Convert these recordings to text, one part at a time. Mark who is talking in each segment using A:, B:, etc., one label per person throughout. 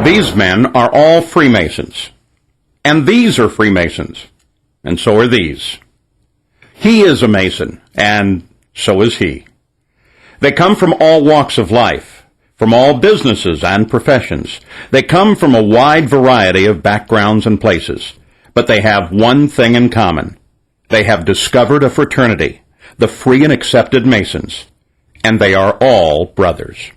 A: These men are all Freemasons. And these are Freemasons. And so are these. He is a Mason, and so is he. They come from all walks of life, from all businesses and professions. They come from a wide variety of backgrounds and places. But they have one thing in common. They have discovered a fraternity, the Free and Accepted Masons, and they are all brothers.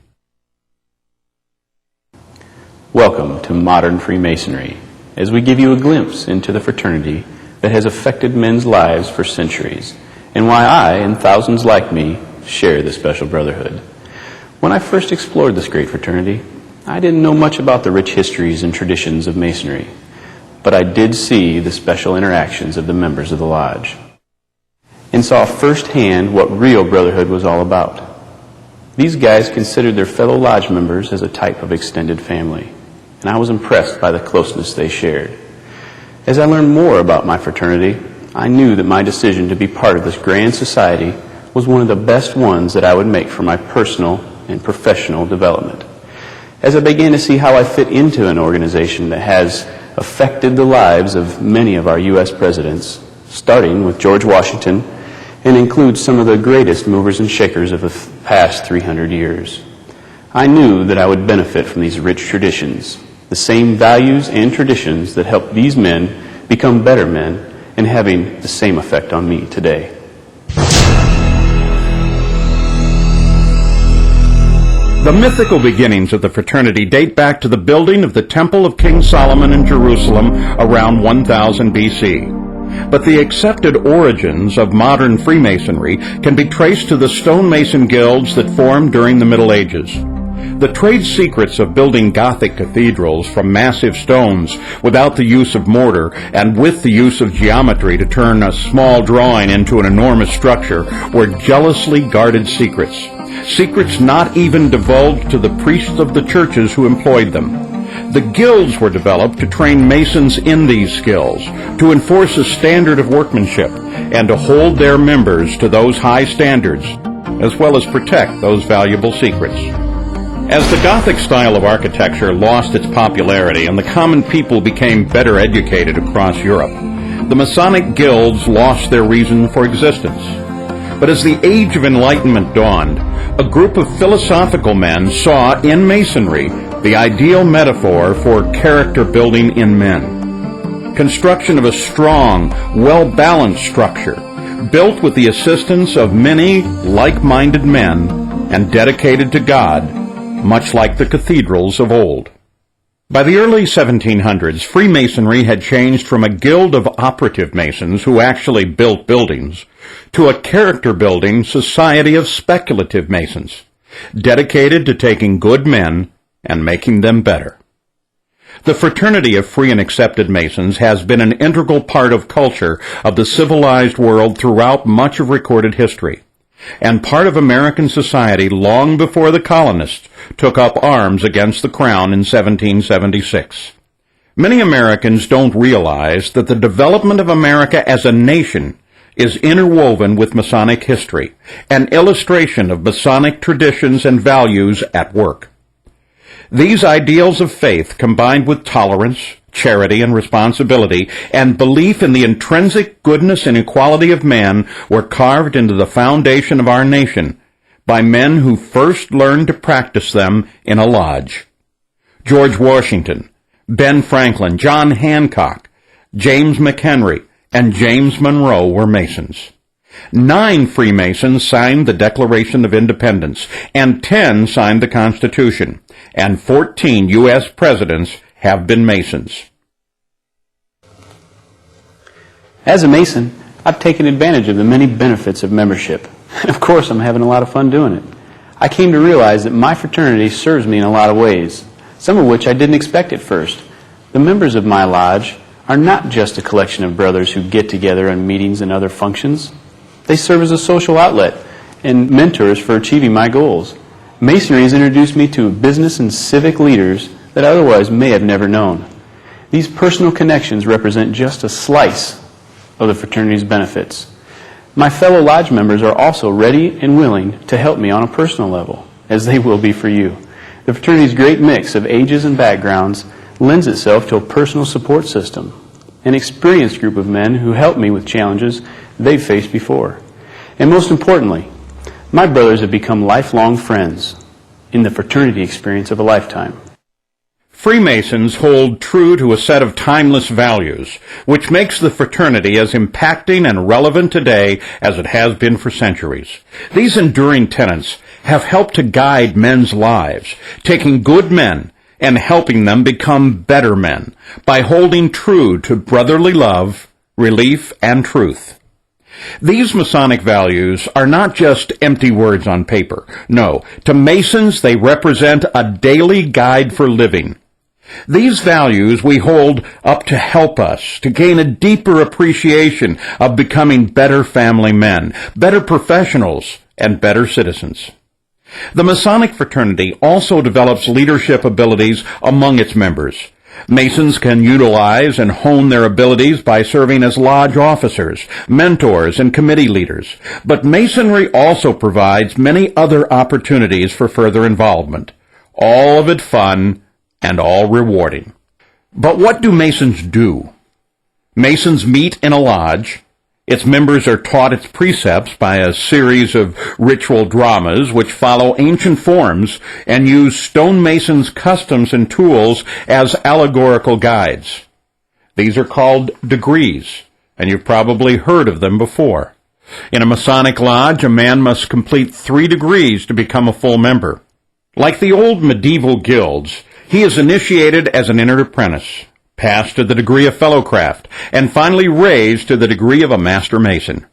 B: Welcome to Modern Freemasonry, as we give you a glimpse into the fraternity that has affected men's lives for centuries, and why I, and thousands like me, share this special brotherhood. When I first explored this great fraternity, I didn't know much about the rich histories and traditions of Masonry, but I did see the special interactions of the members of the lodge, and saw firsthand what real brotherhood was all about. These guys considered their fellow lodge members as a type of extended family, and I was impressed by the closeness they shared. As I learned more about my fraternity, I knew that my decision to be part of this grand society was one of the best ones that I would make for my personal and professional development. As I began to see how I fit into an organization that has affected the lives of many of our U.S. presidents, starting with George Washington, and includes some of the greatest movers and shakers of the past 300 years, I knew that I would benefit from these rich traditions, the same values and traditions that helped these men become better men, and having the same effect on me today.
A: The mythical beginnings of the fraternity date back to the building of the Temple of King Solomon in Jerusalem around 1000 BC. But the accepted origins of modern Freemasonry can be traced to the stonemason guilds that formed during the Middle Ages. The trade secrets of building Gothic cathedrals from massive stones without the use of mortar and with the use of geometry to turn a small drawing into an enormous structure were jealously guarded secrets. Secrets not even divulged to the priests of the churches who employed them. The guilds were developed to train masons in these skills, to enforce a standard of workmanship, and to hold their members to those high standards, as well as protect those valuable secrets. As the Gothic style of architecture lost its popularity and the common people became better educated across Europe, the Masonic guilds lost their reason for existence. But as the Age of Enlightenment dawned, a group of philosophical men saw in Masonry the ideal metaphor for character building in men. Construction of a strong, well-balanced structure, built with the assistance of many like-minded men and dedicated to God, much like the cathedrals of old. By the early 1700s, Freemasonry had changed from a guild of operative masons who actually built buildings to a character-building society of speculative masons, dedicated to taking good men and making them better. The fraternity of Free and Accepted Masons has been an integral part of culture of the civilized world throughout much of recorded history, and part of American society long before the colonists took up arms against the Crown in 1776. Many Americans don't realize that the development of America as a nation is interwoven with Masonic history, an illustration of Masonic traditions and values at work. These ideals of faith, combined with tolerance, charity, and responsibility, and belief in the intrinsic goodness and equality of man, were carved into the foundation of our nation by men who first learned to practice them in a lodge. George Washington, Ben Franklin, John Hancock, James McHenry, and James Monroe were Masons. 9 Freemasons signed the Declaration of Independence, and 10 signed the Constitution, and 14 U.S. presidents have been Masons.
B: As a Mason, I've taken advantage of the many benefits of membership. And of course, I'm having a lot of fun doing it. I came to realize that my fraternity serves me in a lot of ways, some of which I didn't expect at first. The members of my lodge are not just a collection of brothers who get together on meetings and other functions. They serve as a social outlet and mentors for achieving my goals. Masonry has introduced me to business and civic leaders that I otherwise may have never known. These personal connections represent just a slice of the fraternity's benefits. My fellow lodge members are also ready and willing to help me on a personal level, as they will be for you. The fraternity's great mix of ages and backgrounds lends itself to a personal support system, an experienced group of men who help me with challenges they've faced before. And most importantly, my brothers have become lifelong friends in the fraternity experience of a lifetime.
A: Freemasons hold true to a set of timeless values, which makes the fraternity as impacting and relevant today as it has been for centuries. These enduring tenets have helped to guide men's lives, taking good men and helping them become better men by holding true to brotherly love, relief, and truth. These Masonic values are not just empty words on paper. No, to Masons they represent a daily guide for living. These values we hold up to help us to gain a deeper appreciation of becoming better family men, better professionals, and better citizens. The Masonic fraternity also develops leadership abilities among its members. Masons can utilize and hone their abilities by serving as lodge officers, mentors, and committee leaders. But Masonry also provides many other opportunities for further involvement, all of it fun and all rewarding. But what do Masons do? Masons meet in a lodge. Its members are taught its precepts by a series of ritual dramas which follow ancient forms and use stonemasons' customs and tools as allegorical guides. These are called degrees, and you've probably heard of them before. In a Masonic lodge, a man must complete 3 degrees to become a full member. Like the old medieval guilds, he is initiated as an entered apprentice, passed to the degree of fellowcraft, and finally raised to the degree of a master mason.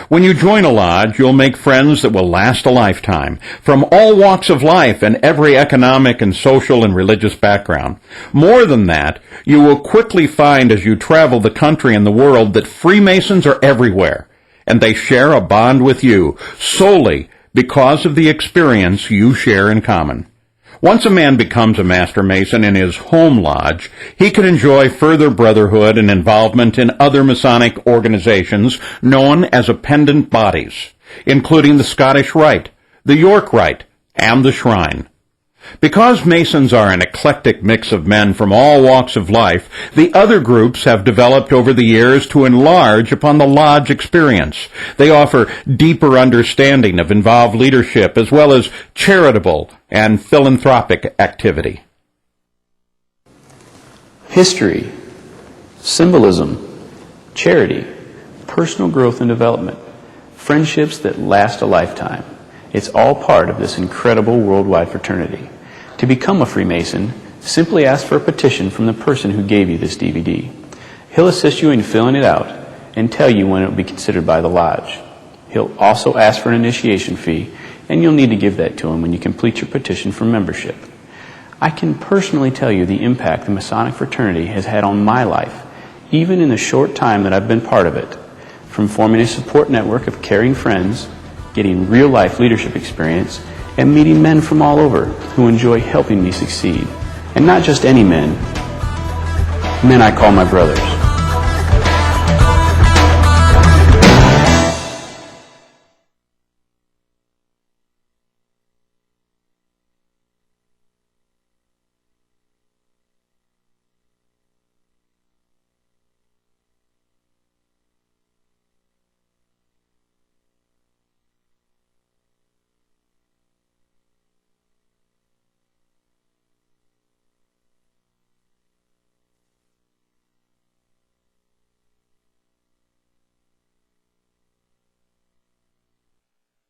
A: When you join a lodge, you'll make friends that will last a lifetime, from all walks of life and every economic and social and religious background. More than that, you will quickly find as you travel the country and the world that Freemasons are everywhere, and they share a bond with you solely because of the experience you share in common. Once a man becomes a Master Mason in his home lodge, he can enjoy further brotherhood and involvement in other Masonic organizations known as appendant bodies, including the Scottish Rite, the York Rite, and the Shrine. Because Masons are an eclectic mix of men from all walks of life, the other groups have developed over the years to enlarge upon the lodge experience. They offer deeper understanding of involved leadership as well as charitable and philanthropic activity.
B: History, symbolism, charity, personal growth and development, friendships that last a lifetime. It's all part of this incredible worldwide fraternity. To become a Freemason, simply ask for a petition from the person who gave you this DVD. He'll assist you in filling it out and tell you when it will be considered by the lodge. He'll also ask for an initiation fee, and you'll need to give that to him when you complete your petition for membership. I can personally tell you the impact the Masonic fraternity has had on my life, even in the short time that I've been part of it, from forming a support network of caring friends, getting real-life leadership experience, and meeting men from all over who enjoy helping me succeed. And not just any men, men I call my brothers.